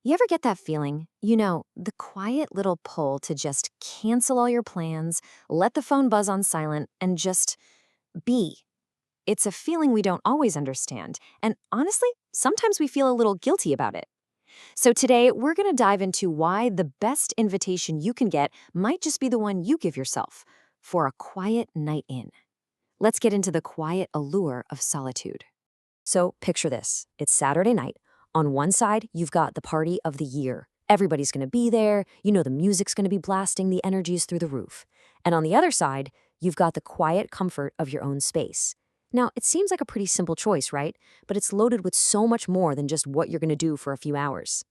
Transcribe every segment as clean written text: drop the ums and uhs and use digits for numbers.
You ever get that feeling? The quiet little pull to just cancel all your plans, let the phone buzz on silent, and just be. It's a feeling we don't always understand, and honestly, sometimes we feel a little guilty about it. So today, we're going to dive into why the best invitation you can get might just be the one you give yourself for a quiet night in. Let's get into the quiet allure of solitude. So picture this. It's Saturday night. On one side, you've got the party of the year. Everybody's going to be there. The music's going to be blasting, the energy's through the roof. And on the other side, you've got the quiet comfort of your own space. Now, it seems like a pretty simple choice, right? But it's loaded with so much more than just what you're going to do for a few hours.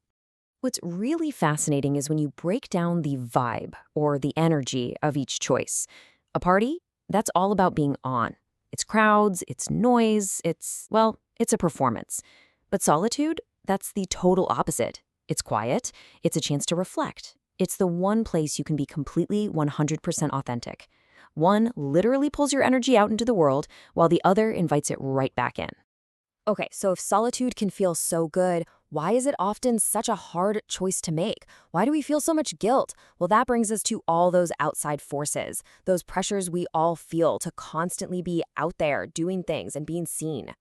What's really fascinating is when you break down the vibe or the energy of each choice. A party, that's all about being on. It's crowds, it's noise, it's a performance. But solitude, that's the total opposite. It's quiet, it's a chance to reflect. It's the one place you can be completely 100% authentic. One literally pulls your energy out into the world, while the other invites it right back in. Okay, so if solitude can feel so good, why is it often such a hard choice to make? Why do we feel so much guilt? Well, that brings us to all those outside forces, those pressures we all feel to constantly be out there doing things and being seen.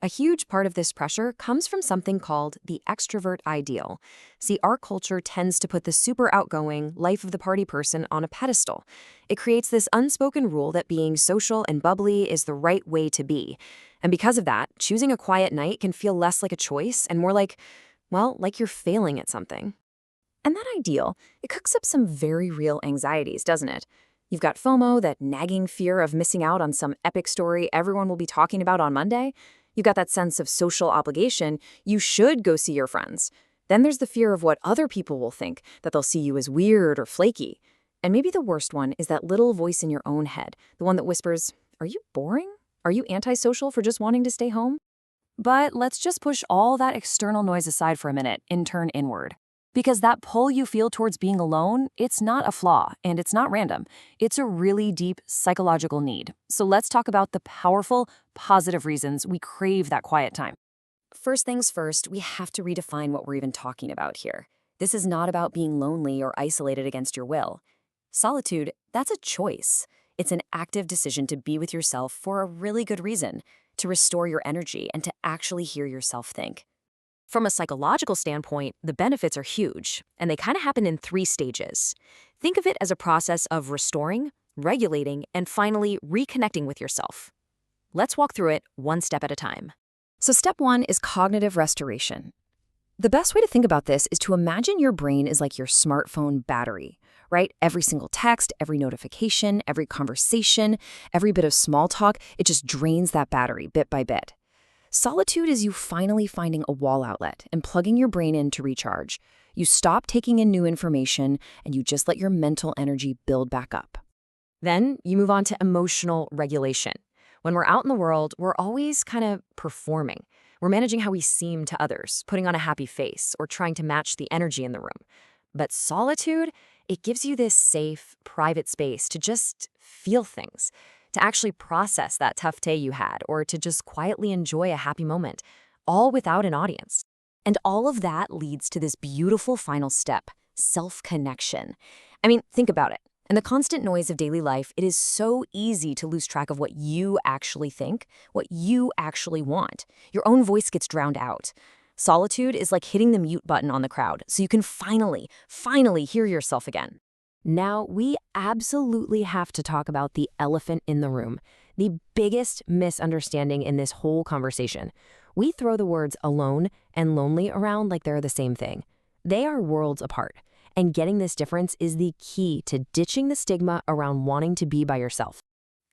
A huge part of this pressure comes from something called the extrovert ideal. See, our culture tends to put the super outgoing, life of the party person on a pedestal. It creates this unspoken rule that being social and bubbly is the right way to be. And because of that, choosing a quiet night can feel less like a choice and more like you're failing at something. And that ideal, it cooks up some very real anxieties, doesn't it? You've got FOMO, that nagging fear of missing out on some epic story everyone will be talking about on Monday. You've got that sense of social obligation. You should go see your friends. Then there's the fear of what other people will think, that they'll see you as weird or flaky. And maybe the worst one is that little voice in your own head, the one that whispers, "Are you boring? Are you antisocial for just wanting to stay home?" But let's just push all that external noise aside for a minute and turn inward. Because that pull you feel towards being alone, it's not a flaw and it's not random. It's a really deep psychological need. So let's talk about the powerful, positive reasons we crave that quiet time. First things first, we have to redefine what we're even talking about here. This is not about being lonely or isolated against your will. Solitude, that's a choice. It's an active decision to be with yourself for a really good reason, to restore your energy and to actually hear yourself think. From a psychological standpoint, the benefits are huge, and they kind of happen in 3 stages. Think of it as a process of restoring, regulating, and finally reconnecting with yourself. Let's walk through it one step at a time. So step 1 is cognitive restoration. The best way to think about this is to imagine your brain is like your smartphone battery, right? Every single text, every notification, every conversation, every bit of small talk, it just drains that battery bit by bit. Solitude is you finally finding a wall outlet and plugging your brain in to recharge. You stop taking in new information and you just let your mental energy build back up. Then you move on to emotional regulation. When we're out in the world, we're always kind of performing. We're managing how we seem to others, putting on a happy face or trying to match the energy in the room. But solitude, it gives you this safe, private space to just feel things, to actually process that tough day you had, or to just quietly enjoy a happy moment, all without an audience. And all of that leads to this beautiful final step, self-connection. I mean, think about it. In the constant noise of daily life, it is so easy to lose track of what you actually think, what you actually want. Your own voice gets drowned out. Solitude is like hitting the mute button on the crowd, so you can finally hear yourself again. Now, we absolutely have to talk about the elephant in the room, the biggest misunderstanding in this whole conversation. We throw the words alone and lonely around like they're the same thing. They are worlds apart, and getting this difference is the key to ditching the stigma around wanting to be by yourself.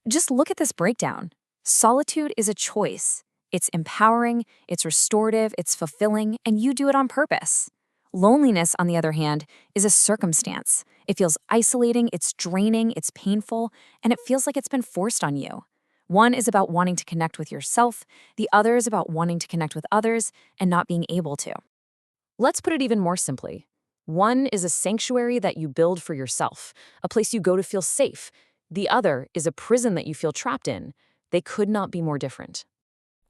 Just look at this breakdown. Solitude is a choice. It's empowering, it's restorative, it's fulfilling, and you do it on purpose. Loneliness, on the other hand, is a circumstance. It feels isolating, it's draining, it's painful, and it feels like it's been forced on you. One is about wanting to connect with yourself, the other is about wanting to connect with others and not being able to. Let's put it even more simply. One is a sanctuary that you build for yourself, a place you go to feel safe. The other is a prison that you feel trapped in. They could not be more different.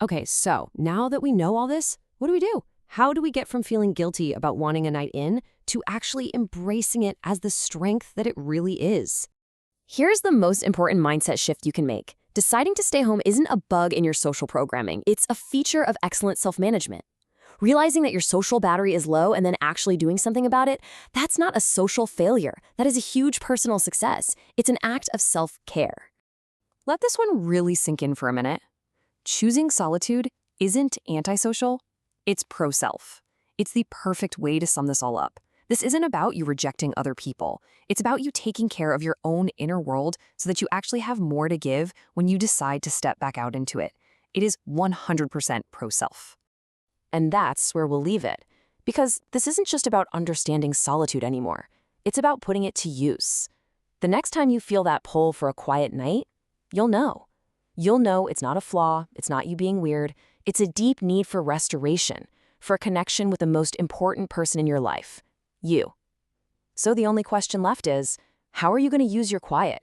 Okay, so now that we know all this, what do we do? How do we get from feeling guilty about wanting a night in to actually embracing it as the strength that it really is? Here's the most important mindset shift you can make. Deciding to stay home isn't a bug in your social programming. It's a feature of excellent self-management. Realizing that your social battery is low and then actually doing something about it, that's not a social failure. That is a huge personal success. It's an act of self-care. Let this one really sink in for a minute. Choosing solitude isn't antisocial, it's pro-self. It's the perfect way to sum this all up. This isn't about you rejecting other people. It's about you taking care of your own inner world so that you actually have more to give when you decide to step back out into it. It is 100% pro-self. And that's where we'll leave it. Because this isn't just about understanding solitude anymore. It's about putting it to use. The next time you feel that pull for a quiet night, you'll know. You'll know it's not a flaw, it's not you being weird. It's a deep need for restoration, for a connection with the most important person in your life, you. So the only question left is, how are you going to use your quiet?